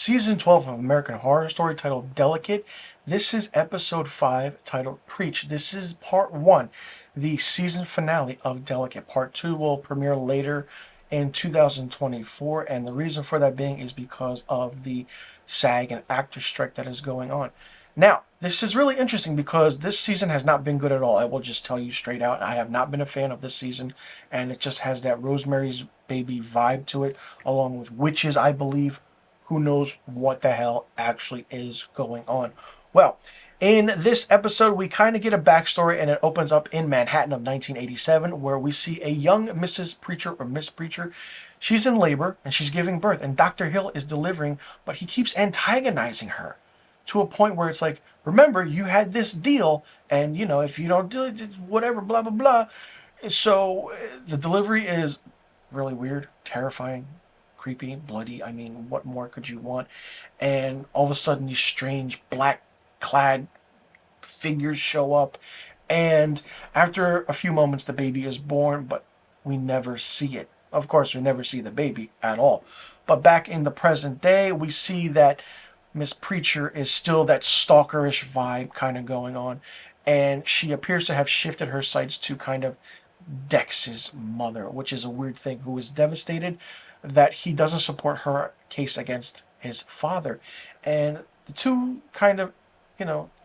Season 12 of American Horror Story titled Delicate. This is episode 5 titled Preach. This is part 1, the season finale of Delicate. Part 2 will premiere later in 2024, and the reason for that being is because of the SAG and actor strike that is going on. Now, this is really interesting because this season has not been good at all. I will just tell you straight out. I have not been a fan of this season, and it just has that Rosemary's Baby vibe to it, along with witches, I believe. Who knows what the hell actually is going on. Well, in this episode, we kind of get a backstory, and it opens up in Manhattan of 1987, where we see a young Mrs. Preacher or Miss Preacher. She's in labor, and she's giving birth, and Dr. Hill is delivering, but he keeps antagonizing her to a point where it's like, remember, you had this deal, and, you know, if you don't do it, it's whatever, blah, blah, blah. So the delivery is really weird, terrifying, creepy, bloody. I mean, what more could you want? And all of a sudden, these strange black clad figures show up. And after a few moments, the baby is born, but we never see it. Of course, we never see the baby at all. But back in the present day, we see that Miss Preacher is still that stalkerish vibe kind of going on. And she appears to have shifted her sights to kind of Dex's mother, which is a weird thing, who is devastated that he doesn't support her case against his father. And the two kind of,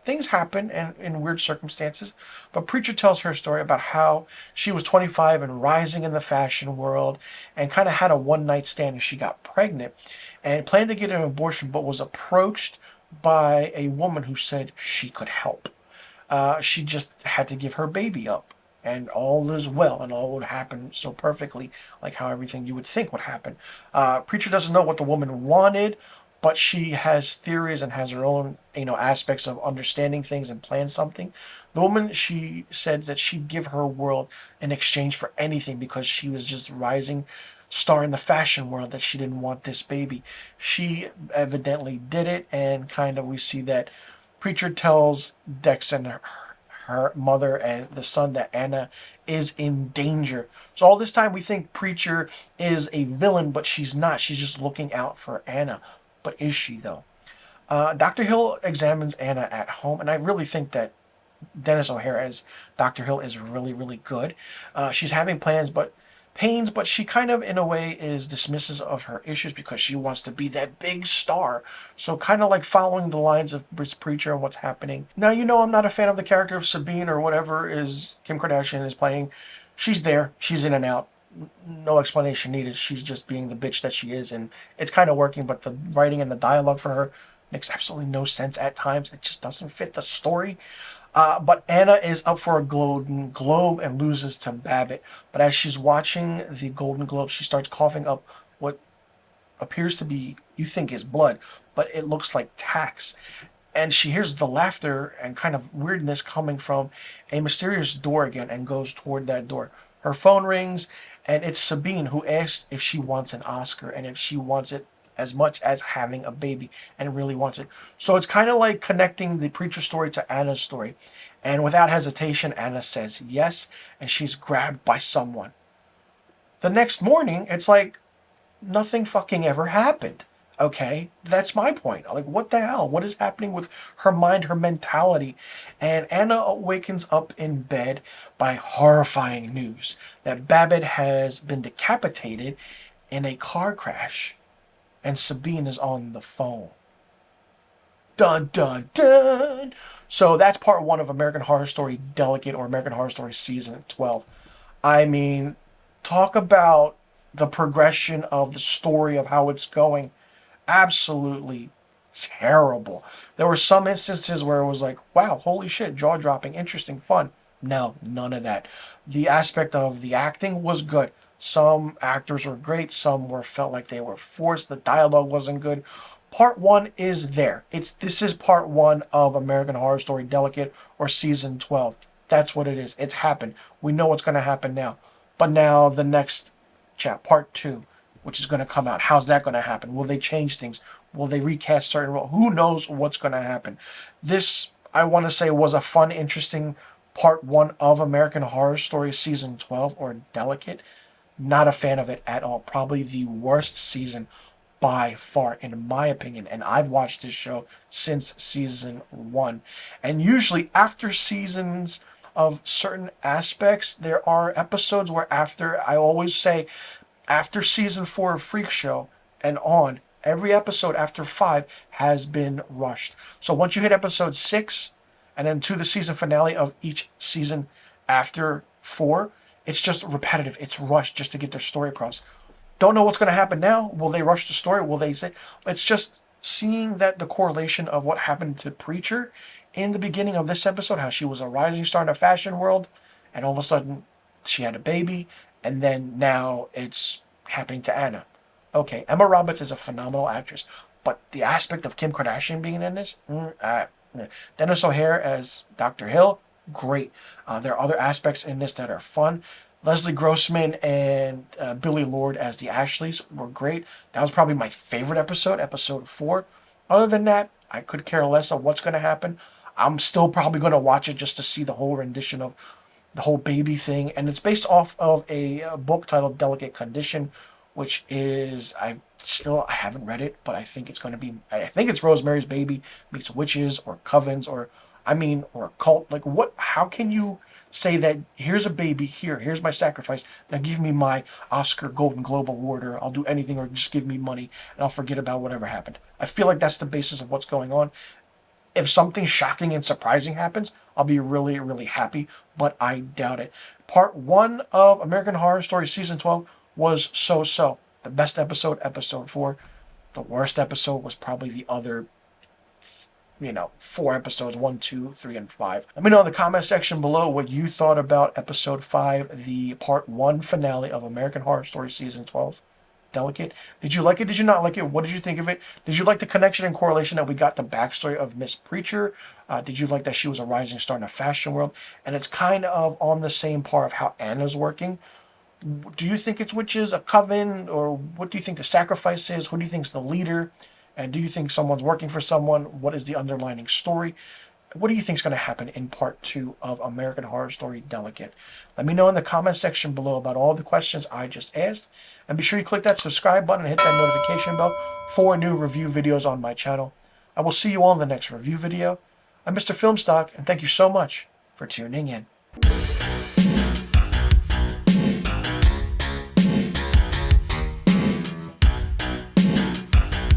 things happen and in weird circumstances. But Preacher tells her story about how she was 25 and rising in the fashion world and kind of had a one-night stand and she got pregnant and planned to get an abortion, but was approached by a woman who said she could help. She just had to give her baby up, and all is well, and all would happen so perfectly, like how everything you would think would happen. Preacher doesn't know what the woman wanted, but she has theories and has her own, aspects of understanding things and plan something. The woman, she said that she'd give her world in exchange for anything because she was just rising star in the fashion world, that she didn't want this baby. She evidently did it, and kind of we see that Preacher tells Dex and her mother and the son that Anna is in danger. So all this time we think Preacher is a villain, but she's not. She's just looking out for Anna. But is she, though? Dr. Hill examines Anna at home, and I really think that Dennis O'Hara as Dr. Hill is really, really good. She's having pains, but she kind of, in a way, is dismissive of her issues because she wants to be that big star. So kind of like following the lines of Miss Preacher and what's happening. Now, I'm not a fan of the character of Sabine or whatever is Kim Kardashian is playing. She's there. She's in and out. No explanation needed. She's just being the bitch that she is, and it's kind of working, but the writing and the dialogue for her makes absolutely no sense at times. It just doesn't fit the story. But Anna is up for a Golden Globe and loses to Babbitt. But as she's watching the Golden Globe, she starts coughing up what appears to be, you think is blood, but it looks like tacks. And she hears the laughter and kind of weirdness coming from a mysterious door again and goes toward that door. Her phone rings, and it's Sabine who asks if she wants an Oscar and if she wants it as much as having a baby and really wants it. So it's kind of like connecting the Preacher story to Anna's story. And without hesitation, Anna says yes, and she's grabbed by someone. The next morning, it's like nothing fucking ever happened. Okay, that's my point. Like, what the hell? What is happening with her mind, her mentality? And Anna awakens up in bed by horrifying news that Babbitt has been decapitated in a car crash. And Sabine is on the phone. Dun, dun, dun. So that's part 1 of American Horror Story Delicate, or American Horror Story Season 12. I mean, talk about the progression of the story of how it's going. Absolutely terrible. There were some instances where it was like, wow, holy shit, jaw-dropping, interesting, fun. No, none of that. The aspect of the acting was good. Some actors were great. Some felt like they were forced. The dialogue wasn't good. Part 1 is there. This is part 1 of American Horror Story Delicate, or Season 12. That's what it is. It's happened. We know what's going to happen now. But now the next part 2, which is going to come out. How's that going to happen? Will they change things? Will they recast certain roles? Who knows what's going to happen? This, I want to say, was a fun, interesting part 1 of American Horror Story Season 12, or Delicate. Not a fan of it at all. Probably the worst season by far, in my opinion. And I've watched this show since season 1. And usually after seasons of certain aspects, there are episodes where I always say, after season 4 of Freak Show and on, every episode after 5 has been rushed. So once you hit episode 6, and then to the season finale of each season after 4, it's just repetitive. It's rushed just to get their story across. Don't know what's going to happen now. Will they rush the story? Will they say? It's just seeing that the correlation of what happened to Preacher in the beginning of this episode, how she was a rising star in the fashion world, and all of a sudden she had a baby, and then now it's happening to Anna. Okay, Emma Roberts is a phenomenal actress, but the aspect of Kim Kardashian being in this, Dennis O'Hare as Dr. Hill, great. There are other aspects in this that are fun. Leslie Grossman and Billy Lord as the Ashleys were great. That was probably my favorite episode, episode 4. Other than that, I could care less of what's going to happen. I'm still probably going to watch it just to see the whole rendition of the whole baby thing. And it's based off of a book titled Delicate Condition, which is, I haven't read it, but I think it's going to be, I think it's Rosemary's Baby meets witches or covens or a cult. Like, what, how can you say that here's a baby, here's my sacrifice, now give me my Oscar Golden Globe Award, or I'll do anything, or just give me money and I'll forget about whatever happened. I feel like that's the basis of what's going on. If something shocking and surprising happens, I'll be really, really happy, but I doubt it. Part 1 of American Horror Story Season 12 was so-so. The best episode, episode 4. The worst episode was probably the other, 4 episodes, 1, 2, 3, and 5. Let me know in the comment section below what you thought about episode 5, the part 1 finale of American Horror Story Season 12. Delicate. Did you like it? Did you not like it? What did you think of it? Did you like the connection and correlation that we got the backstory of Miss Preacher? Did you like that she was a rising star in the fashion world? And it's kind of on the same par of how Anna's working. Do you think it's witches, a coven, or what do you think the sacrifice is? Who do you think is the leader? And do you think someone's working for someone? What is the underlying story? What do you think is going to happen in part 2 of American Horror Story Delicate? Let me know in the comment section below about all the questions I just asked. And be sure you click that subscribe button and hit that notification bell for new review videos on my channel. I will see you all in the next review video. I'm Mr. Filmstock, and thank you so much for tuning in.